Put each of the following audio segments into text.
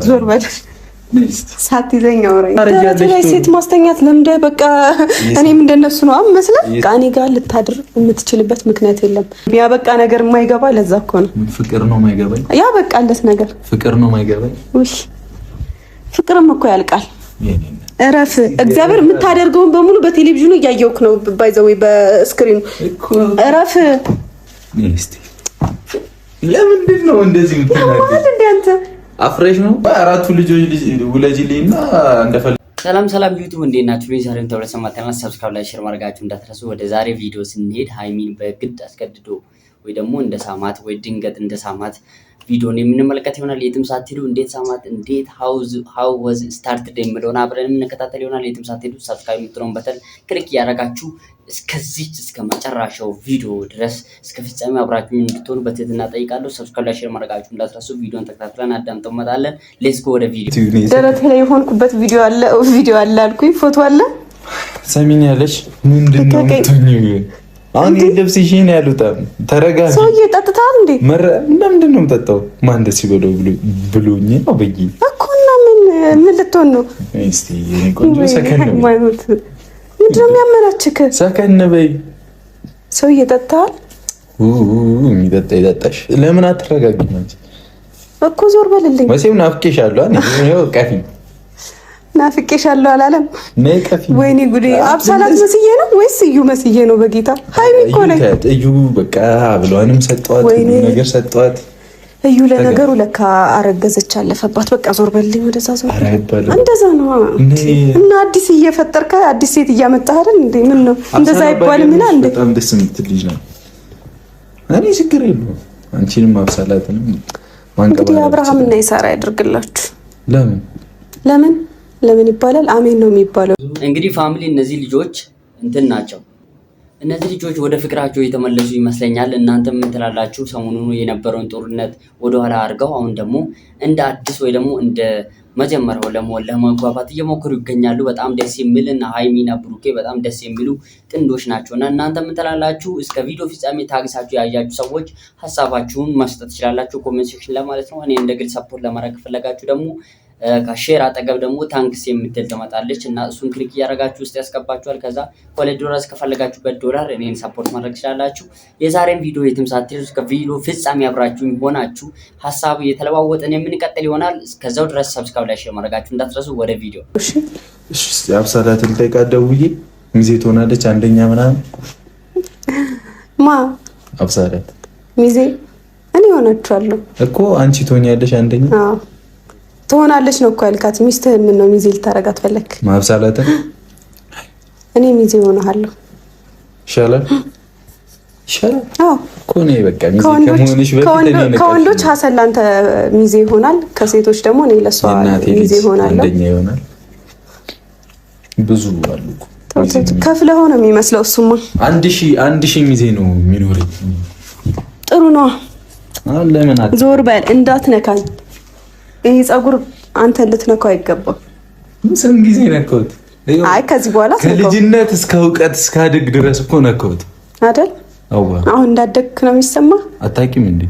ዞር በል ሳትይዘኝ አውራኝ ታዲያ ሴት ማስተኛት ለምደ በቃ እኔም እንደነሱ ነው መስለ ቃኔ ጋር ልታድር የምትችልበት ምክንያት የለም። ያ በቃ ነገር የማይገባ ለዛ እኮ ነው ፍቅር ነው የማይገባኝ። ያ በቃለት ነገር ፍቅር ነው የማይገባኝ። ውይ ፍቅርም እኮ ያልቃል። እረፍ እግዚአብሔር የምታደርገውን በሙሉ በቴሌቪዥኑ እያየውክ ነው ባይዘው በስክሪኑ እረፍ። እስቲ ለምንድን ነው እንደዚህ የምትናገር? አፍሬሽ ነው አራቱ ልጆች ወለጅልኝና እንደፈለ ሰላም ዩቲዩብ እንዴት ናችሁ? ዛሬም ተወለሰማተና ሰብስክራይብ ላይ ሼር ማድረጋችሁ እንዳትረሱ። ወደ ዛሬ ቪዲዮ ስንሄድ ሃይሚን በግድ አስገድዶ ወይ ደግሞ እንደ ሳማት ወይ ድንገት እንደ ሳማት ቪዲዮን የምንመለከት ይሆናል። የትም ሳትሄዱ እንዴት ሳማት እንዴት how was started የሚለውን አብረን የምንከታተል ይሆናል። የትም ሳትሄዱ ሰብስክራይብ የምትለውን በተን ክሊክ ያደረጋችሁ እስከ መጨረሻው ቪዲዮ ድረስ እስከ ፍጻሜ አብራችሁ እንድትሆኑ በትህትና ጠይቃለሁ። ሰብስክራይብ ላይ ሼር ማድረጋችሁ እንዳትረሱ። ቪዲዮን ተከታትለን አዳምጠን እንመጣለን። ሌትስ ጎ ወደ ቪዲዮ። ደረቴ ላይ የሆንኩበት ቪዲዮ አለ አልኩኝ። ፎቶ አለ ሰሚን ያለሽ ምንድነው የምትሆኚው? አንዴ ልብስሽን ያሉታ ተረጋጋ። ሰውዬ ጠጥታል እንዴ? ምንድን ነው የምጠጣው? ማን ደስ ይበለው ብሎኝ ነው በይ እኮ እና ምን ልትሆን ነው? እስቲ የኔ ቆንጆ ሰከን ነው ማይሞት ምንድን ነው የሚያመናችክ? ሰከን በይ። ሰውዬ ጠጥታል የሚጠጣ ይጠጣሽ። ለምን አትረጋጊም አንቺ? እኮ ዞር በልልኝ። ወይስ ናፍቄሻለሁ? ነው ቀፊ ናፍቄሻለሁ አላለም? ነይ ቀፊ። ወይኔ ጉዴ! አብሳላት መስዬ ነው ወይስ እዩ መስዬ ነው? በጌታ ሃይሚ እኮ ነኝ። እዩ በቃ ብሏንም ሰጧት፣ ነገር ሰጧት። እዩ ለነገሩ ለካ አረገዘች አለፈባት። በቃ ዞር በልልኝ ወደዛ ዞር። እንደዛ ነው እና አዲስ እየፈጠርከ አዲስ ሴት እያመጣህ አይደል እንዴ? ምን ነው እንደዛ አይባልም እና እንዴ? በጣም ደስ የምትል ልጅ ነው። እኔ ችግር የለውም። አንቺንም አብሳላትንም ማንቀባ እንግዲህ አብርሃም እና ይሳራ ያድርግላችሁ። ለምን ይባላል? አሜን ነው የሚባለው። እንግዲህ ፋሚሊ እነዚህ ልጆች እንትን ናቸው። እነዚህ ልጆች ወደ ፍቅራቸው የተመለሱ ይመስለኛል። እናንተ ምን ትላላችሁ? ሰሞኑን የነበረውን ጦርነት ወደኋላ አድርገው አሁን ደግሞ እንደ አዲስ ወይ ደግሞ እንደ መጀመሪያው ለመግባባት እየሞከሩ ይገኛሉ። በጣም ደስ የሚል እና ሃይሚና ብሩኬ በጣም ደስ የሚሉ ጥንዶች ናቸው እና እናንተ ምን ትላላችሁ? እስከ ቪዲዮ ፍጻሜ ታግሳችሁ ያያችሁ ሰዎች ሀሳባችሁን መስጠት ትችላላችሁ ኮሜንት ሴክሽን ላይ ማለት ነው። እኔ እንደ ግል ሰፖርት ለማድረግ ፈለጋችሁ ደግሞ ከሼር አጠገብ ደግሞ ታንክስ የምትል ትመጣለች እና እሱን ክሊክ እያደረጋችሁ ውስጥ ያስገባችኋል። ከዛ $2 እስከፈለጋችሁበት $1 እኔን ሰፖርት ማድረግ ትችላላችሁ። የዛሬን ቪዲዮ የትም ሳትሄዱ እስከ ቪዲዮ ፍጻሜ አብራችሁ ሆናችሁ ሀሳብ የተለዋወጠን የምንቀጥል ይሆናል። እስከዛው ድረስ ሰብስክራይብ ላይ ሼር ማድረጋችሁ እንዳትረሱ። ወደ ቪዲዮ። እሺ አብሳላትን ጠይቃት ደውዬ ሚዜ ትሆናለች አንደኛ ምናምን አብሳላት ሚዜ እኔ ሆናችኋለሁ እኮ አንቺ ትሆኛለሽ አንደኛ ትሆናለች ነው እኮ ያልካት። ሚስትህን ምን ነው ሚዜ ልታረጋት ፈለክ? ማብሳላት እኔ ሚዜ ሆነሃለሁ። ይሻላል። አዎ እኮ ነው በቃ ሚዜ ከመሆንሽ በፊት እኔ ነኝ። ከወንዶች ሀሰን ላንተ ሚዜ ይሆናል፣ ከሴቶች ደግሞ እኔ ለሷ ሚዜ ይሆናል። አንደኛ ይሆናል። ብዙ አሉ እኮ ከፍለህ ነው የሚመስለው። እሱማ 1000 ሚዜ ነው የሚኖረኝ። ጥሩ ነው። ለምን ዞር በል እንዳትነካኝ። ይሄ ጸጉር አንተ ልትነካው አይገባም። ስንት ጊዜ ነካሁት? አይ ከዚህ በኋላ ከልጅነት እስከ እውቀት እስከ አድግ ድረስ እኮ ነካሁት አይደል? አሁን እንዳደግክ ነው የሚሰማ። አታውቂም እንዴ?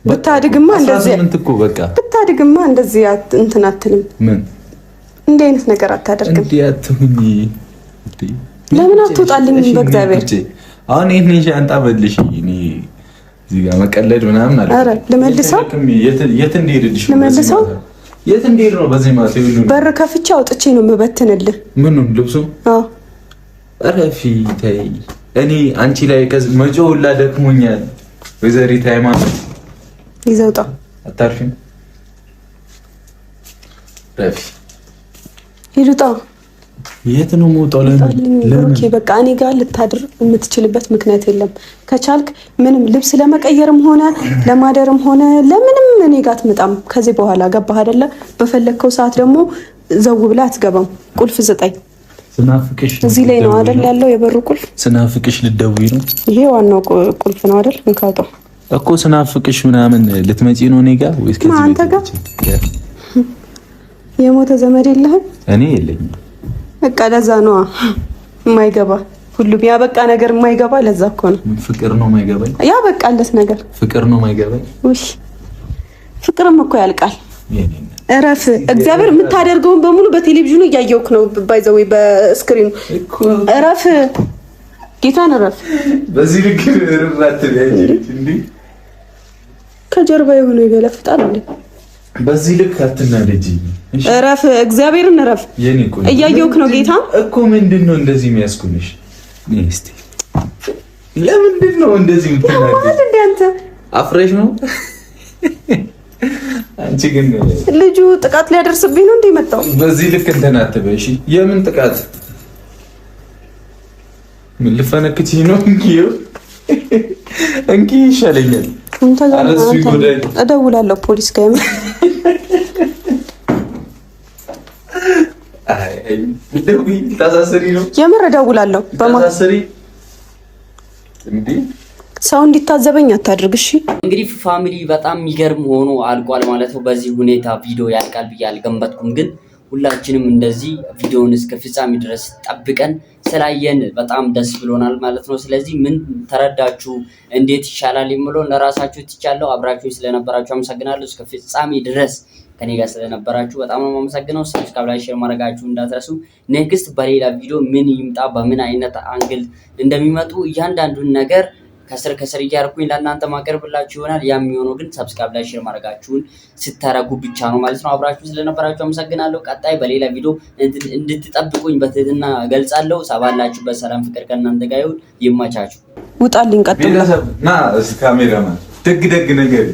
ብታድግማ እንደዚህ እኮ በቃ ብታድግማ እንደዚህ እንትን አትልም። ምን እንደ አይነት ነገር አታደርግም። እንዴ አትሁኚ። ለምን አትወጣልኝ? በእግዚአብሔር አሁን ይሄን ሻንጣ መልሽ። እኔ እዚህ ጋር መቀለድ ምናምን አለ። አረ ልመልሰው። የት እንደሄድልሽ ነው? ልመልሰው። የት እንደሄድ ነው? በዚህ ማለት ይሁን። በር ከፍቼ አውጥቼ ነው የምበትንልህ። ምኑን? ልብሱ? አዎ። አረፊ ተይ። እኔ አንቺ ላይ መጮህ ሁላ ደክሞኛል። ወይዘሪት ሃይማኖት ይዘውጣ አታርፊም? ረፊ ይሉጣ። የት ነው የምወጣው? ለምን በቃ እኔ ጋር ልታድር የምትችልበት ምክንያት የለም። ከቻልክ ምንም ልብስ ለመቀየርም ሆነ ለማደርም ሆነ ለምንም እኔ ጋር አትመጣም ከዚህ በኋላ። ገባህ አይደለ? በፈለግከው ሰዓት ደግሞ ዘው ብላ አትገባም። ቁልፍ ስጠኝ። ስናፍቅሽ እዚህ ላይ ነው አይደል ያለው የበሩ ቁልፍ። ስናፍቅሽ ልትደውይ ነው? ይሄ ዋናው ቁልፍ ነው አይደል? እንካውጣው እኮ ስናፍቅሽ ምናምን ልትመጪ ነው እኔ ጋር ወይስ ከዚህ አንተ ጋር? የሞተ ዘመድ የለህም? እኔ የለኝም። በቃ ለዛ ነው የማይገባ ሁሉም ያበቃ ነገር የማይገባ ለዛ እኮ ነው። ፍቅር ነው የማይገባኝ። ያበቃለት ነገር ፍቅር ነው የማይገባኝ። ውይ ፍቅርም እኮ ያልቃል። እረፍ። እግዚአብሔር የምታደርገውን በሙሉ በቴሌቪዥኑ እያየሁክ ነው። ባይዘው በስክሪኑ እረፍ። ጌታን እረፍ። በዚህ ልክ ራት ያይልኝ እንዴ ከጀርባ የሆነ ይገለፍጣል እንዴ? በዚህ ልክ አትናደጂ። እረፍ። እግዚአብሔርን እረፍ። የኔ እኮ እያየሁክ ነው። ጌታ እኮ ምንድነው እንደዚህ የሚያስኩንሽ? እስቲ ለምንድን ነው እንደዚህ የምትናደጂ? ማለት እንደ አንተ አፍሬሽ ነው። አንቺ ግን ልጁ ጥቃት ሊያደርስብኝ ነው እንዴ መጣው? በዚህ ልክ እንትን አትበይ። እሺ የምን ጥቃት? ምን ልፈነክቺ ነው? እንኪ ይሻለኛል። እደውላለሁ ፖሊስ ጋር። የምር እደውላለሁ። ሰው እንዲታዘበኝ አታድርግ እሺ። እንግዲህ ፋሚሊ በጣም የሚገርም ሆኖ አልቋል ማለት ነው። በዚህ ሁኔታ ቪዲዮ ያልቃል ብዬ አልገመትኩም፣ ግን ሁላችንም እንደዚህ ቪዲዮውን እስከ ፍጻሜ ድረስ ጠብቀን ስላየን በጣም ደስ ብሎናል ማለት ነው። ስለዚህ ምን ተረዳችሁ፣ እንዴት ይሻላል የሚለው ለራሳችሁ ትቻለው። አብራችሁ ስለነበራችሁ አመሰግናለሁ። እስከ ፍጻሜ ድረስ ከኔ ጋር ስለነበራችሁ በጣም ነው የማመሰግነው። ሰብስክራይብ ላይ ሼር ማድረጋችሁ እንዳትረሱ። ኔክስት በሌላ ቪዲዮ ምን ይምጣ፣ በምን አይነት አንግል እንደሚመጡ እያንዳንዱን ነገር ከስር እያደረኩኝ ለእናንተ ማቀርብላችሁ ይሆናል። ያም የሚሆነው ግን ሰብስክራይብ ላይ ሼር ማድረጋችሁን ስታረጉ ብቻ ነው ማለት ነው። አብራችሁ ስለነበራችሁ አመሰግናለሁ። ቀጣይ በሌላ ቪዲዮ እንድትጠብቁኝ በትህትና ገልጻለሁ። ሰባላችሁበት ሰላም ፍቅር ከእናንተ ጋር ይሁን። ይመቻችሁ። ውጣልኝ። ቀጥል ና እስኪ ካሜራማን ደግ ነገር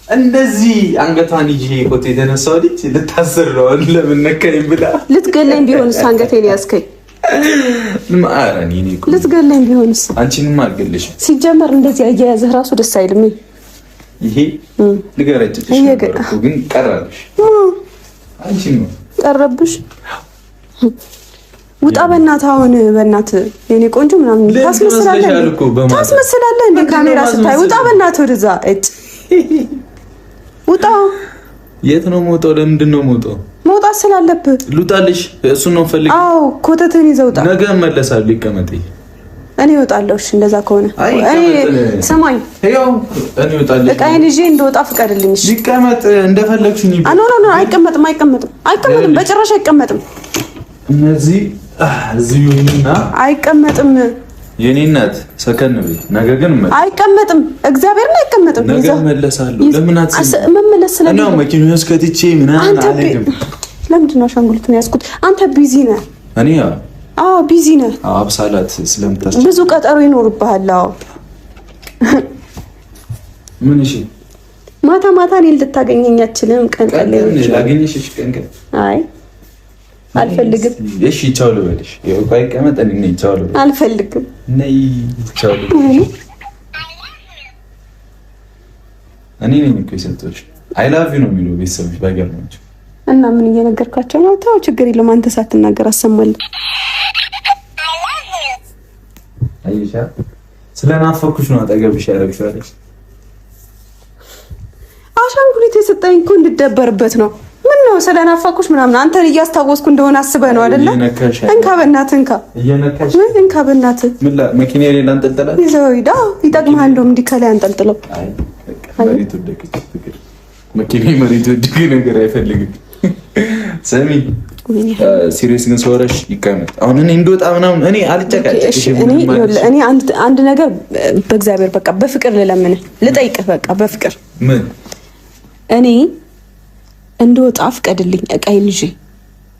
እንደዚህ አንገቷን ይዤ ፎቶ የተነሳው ልጅ ልታሰር ነው። ለምን ነካኝ ብላ ልትገለኝ ቢሆንስ? አንገቴን ያስከኝ ልትገለኝ ቢሆንስ? አንቺንም አልገልሽም። ሲጀመር እንደዚህ አያያዝህ ራሱ ደስ አይልም። ይሄ ልገረጭሽ ግን ቀረብሽ። አንቺ ነው ቀረብሽ። ውጣ በእናትህ። አሁን በእናትህ የኔ ቆንጆ ምናምን ታስመስላለህ እንደ ካሜራ ስታይ። ውጣ በእናትህ ወደዛ። እጭ ውጣ። የት ነው የምወጣው? ለምንድን ነው የምወጣው? መውጣት ስላለብህ ልውጣልሽ። እሱን ነው ፈልግ። አዎ ኮተትህን ይዘህ ውጣ። ነገ እመለሳለሁ። ይቀመጥ። እኔ እወጣለሁ። እሺ እንደዛ ከሆነ ሰማኝ። ያው እኔ እወጣለሁ። እቃዬን ይዤ እንደወጣ ፍቀድልኝ። እሺ ይቀመጥ። እንደፈለግሽኝ ይበል። ኖ አይቀመጥም። በጭራሽ አይቀመጥም። እነዚህ እዚህ ይሁንና አይቀመጥም። የኔ እናት ሰከን በይ። ነገ ግን አይቀመጥም። እግዚአብሔርን አይቀመጥም። ነገ እመለሳለሁ። ለምን መመለስ ስለምን ነው መኪናው እስከትቼ ምናምን አልሄድም። ለምንድን ነው አሻንጉሊቱን ያዝኩት? አንተ ቢዚ ነህ። እኔ አዎ ቢዚ ነህ። አብሳላት ስለምታስቸ ብዙ ቀጠሮ ይኖርብሃል። አዎ ምን? እሺ ማታ እኔን ልታገኘኝ አትችልም። ቀን ላገኝሽ። ቀን አይ አልፈልግም። እሺ ቻው ልበልሽ። ያው ባይቀመጥ እኔ ቻው ልበልሽ አልፈልግም። ነይ ቻው ልበልሽ። እኔ ነኝ እኮ የሰጠሁሽ። አይ ላቭ ዩ ነው የሚለው ቤተሰቦች ባይገርማቸው። እና ምን እየነገርካቸው ነው? ተው ችግር የለም። አንተ ሳትናገር አሰማለሁ። አይሻ ስለናፈኩሽ ነው አጠገብሽ ያደረግሽው አይደል? አሻንጉሊት የሰጠኝ እኮ እንድደበርበት ነው። ምን ነው ስለናፈኩሽ ምናምን አንተን እያስታወስኩ እንደሆነ አስበህ ነው አይደለ? እንካ በእናትህ እንካ በእናትህ። ምን መኪናዬ ላይ አንጠልጥላት ይዘው ሂድ። ይጠቅምሃል። እንደውም እንዲህ ከላይ አንጠልጥለው። አይ መሬት ወደቀች። ፍቅር መኪናዬ መሬት ወደቀ ነገር አይፈልግም። ሰሚ ሲሪየስ ግን ሰወረሽ ይቀመጥ። አሁን እኔ እንደወጣ ምናምን እኔ አልጨቃጨቅሽም። እኔ አንድ ነገር በእግዚአብሔር በቃ በፍቅር ልጠይቅህ። በቃ በፍቅር ምን እኔ እንደወጣ ፍቀድልኝ። እቃዬን ይዤ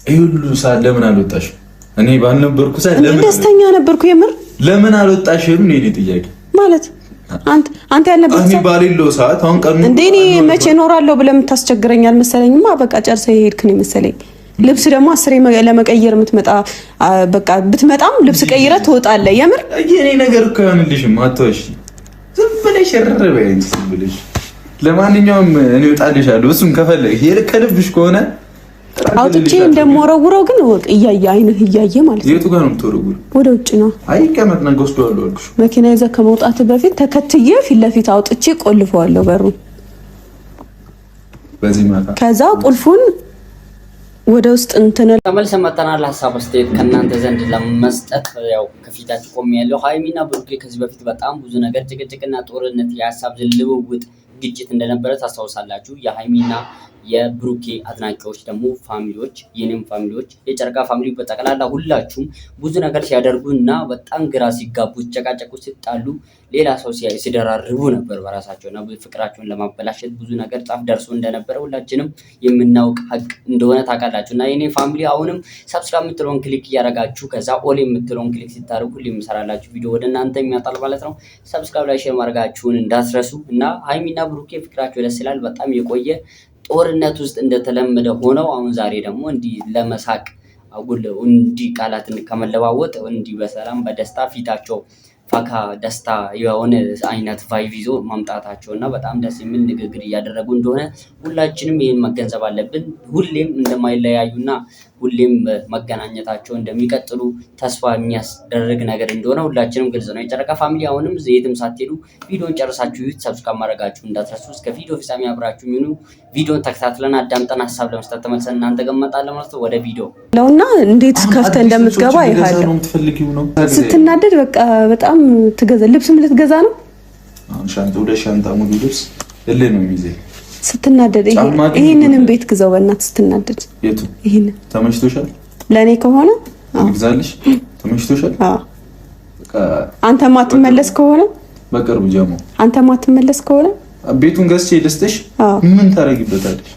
ይሄ ሁሉ ሰዓት ለምን አልወጣሽ? እኔ ባልነበርኩ ሰዓት ለምን? ደስተኛ ነበርኩ። የምር ለምን አልወጣሽም? ነው የኔ ጥያቄ። ማለት አንተ ያልነበርኩ እኔ ባሌለው ሰዓት አሁን ቀኑ እንዴ እኔ መቼ እኖራለሁ ብለህ የምታስቸግረኝ አልመሰለኝማ። በቃ ጨርሰህ የሄድክ ነው መሰለኝ። ልብስ ደግሞ አስሬ ለመቀየር የምትመጣ በቃ ብትመጣም ልብስ ቀይረህ ትወጣለህ። የምር የኔ ነገር እኮ አይሆንልሽም። አትወሺ። ዝም ብለሽ ረረበይ ዝም ብለሽ። ለማንኛውም እኔ እወጣልሻለሁ። እሱም ከፈለግሽ ከልብሽ ከሆነ አውጥቼ እንደምወረውረው ግን እያየ አይንህ እያየ ማለት ነው። የቱ ጋር ነው የምትወረውሪው? ወደ ውጭ ነው። አይ ቀመጥ ነገ ወስደዋለሁ አልኩሽ። መኪና ይዘህ ከመውጣት በፊት ተከትዬ ፊት ለፊት አውጥቼ ቆልፈዋለሁ በሩን። በዚህ ማታ ከዛ ቁልፉን ወደ ውስጥ ተመልሰን መጥተናል። ሀሳብ አስተያየት ከእናንተ ዘንድ ለመስጠት ያው ከፊታችሁ ቆሜያለሁ። ሀይሚና ብሩኬ ከዚህ በፊት በጣም ብዙ ነገር ጭቅጭቅና ጦርነት፣ የሀሳብ ልውውጥ፣ ግጭት እንደነበረ ታስታውሳላችሁ። የሀይሚና የብሩኬ አድናቂዎች ደግሞ ፋሚሊዎች፣ የኔም ፋሚሊዎች፣ የጨረቃ ፋሚሊ በጠቅላላ ሁላችሁም ብዙ ነገር ሲያደርጉ እና በጣም ግራ ሲጋቡ፣ ሲጨቃጨቁ፣ ሲጣሉ ሌላ ሰው ሲደራርቡ ነበር በራሳቸው እና ፍቅራቸውን ለማበላሸት ብዙ ነገር ጫፍ ደርሶ እንደነበረ ሁላችንም የምናውቅ ሀቅ እንደሆነ ታውቃላችሁ። እና የኔ ፋሚሊ አሁንም ሰብስክራይብ የምትለውን ክሊክ እያደረጋችሁ ከዛ ኦል የምትለውን ክሊክ ሲታደርጉ ሁሌ የምሰራላችሁ ቪዲዮ ወደ እናንተ የሚያጣል ማለት ነው። ሰብስክራይብ ላይ ሼር ማድረጋችሁን እንዳትረሱ እና ሃይሚና ብሩኬ ፍቅራቸው ደስ ይላል። በጣም የቆየ ጦርነት ውስጥ እንደተለመደ ሆነው አሁን ዛሬ ደግሞ እንዲህ ለመሳቅ አጉል እንዲህ ቃላትን ከመለዋወጥ እንዲህ በሰላም በደስታ ፊታቸው ፈካ ደስታ የሆነ አይነት ቫይብ ይዞ ማምጣታቸው እና በጣም ደስ የሚል ንግግር እያደረጉ እንደሆነ ሁላችንም ይህን መገንዘብ አለብን። ሁሌም እንደማይለያዩና ሁሌም መገናኘታቸው እንደሚቀጥሉ ተስፋ የሚያስደርግ ነገር እንደሆነ ሁላችንም ግልጽ ነው። የጨረቃ ፋሚሊ አሁንም የትም ሳትሄዱ ቪዲዮን ጨርሳችሁ ዩት ሰብስክራይብ ማድረጋችሁ እንዳትረሱ። እስከ ቪዲዮ ፍጻሜ አብራችሁ ሚኑ ቪዲዮን ተከታትለን አዳምጠን ሀሳብ ለመስጠት ተመልሰን እናንተ ገመጣለን ማለት ነው። ወደ ቪዲዮ ለውና እንዴት ከፍተ እንደምትገባ ይሃለ ስትናደድ በቃ በጣም ትገዛ ልብስም ልትገዛ ነው። ሻንጣ ወደ ሻንጣ ሙሉ ልብስ እለ ነው የሚይዘው ስትናደድ ይሄንንም ቤት ግዛው በእናትህ ስትናደድ። የቱ ይሄን ተመችቶሻል? ለኔ ከሆነ ግዛልሽ። ተመችቶሻል? አዎ። አንተ ማትመለስ ከሆነ በቅርቡ ጀሞ አንተ ማትመለስ ከሆነ ቤቱን ገዝቼ ልስጥሽ። ምን ታረጊበታለሽ?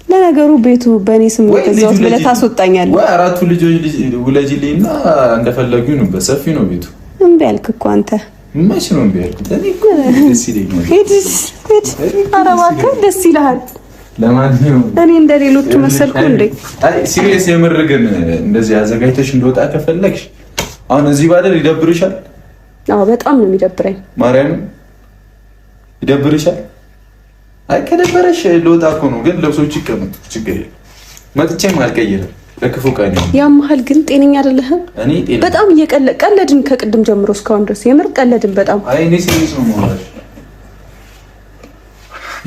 ለነገሩ ቤቱ በእኔ ስም ተዛው ብለህ ታስወጣኛለህ ወይ? አራቱ ልጆች ውለጂልኝና እንደፈለጉ ነው። በሰፊ ነው ቤቱ። እምቢ አልክ እኮ አንተ። መች ነው እምቢ አልኩት? እኔ እኮ ደስ ይለኛል። ሂድ ኧረ እባክህ ደስ ይልሃል። ለማንኛውም እኔ እንደሌሎቹ መሰልኩ እንዴ? አይ ሲሪየስ የምር ግን እንደዚህ አዘጋጅተሽ እንደወጣ ከፈለግሽ አሁን እዚህ ባደር ይደብርሻል? አዎ በጣም ነው የሚደብረኝ። ማርያም ይደብርሻል? አይ ከደበረሽ ልወጣ እኮ ነው። ግን ልብሶች ይቀመጡ ችግር የለም። መጥቼም አልቀይርም። ለክፉ ቀን ያመሃል። ግን ጤነኛ አይደለህም። እኔ ጤነኛ በጣም ቀለድን ከቅድም ጀምሮ እስካሁን ድረስ የምር ቀለድን በጣም። አይ እኔ ሲሪየስ ነው ማለት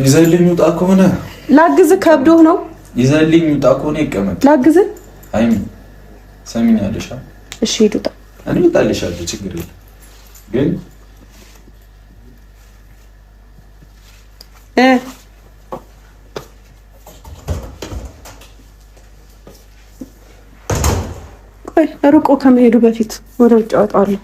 ይዘልኝ ውጣ ከሆነ ላግዝ ከብዶህ ነው። ይዘልኝ ውጣ ከሆነ ይቀመጥ። ላግዝ አይ ሰሚኛለሽ? እሺ ሂድ ውጣ። እኔ እወጣልሻለሁ ችግር የለም። ግን ቆይ ሩቆ ከመሄዱ በፊት ወደ ውጭ አወጣዋለሁ።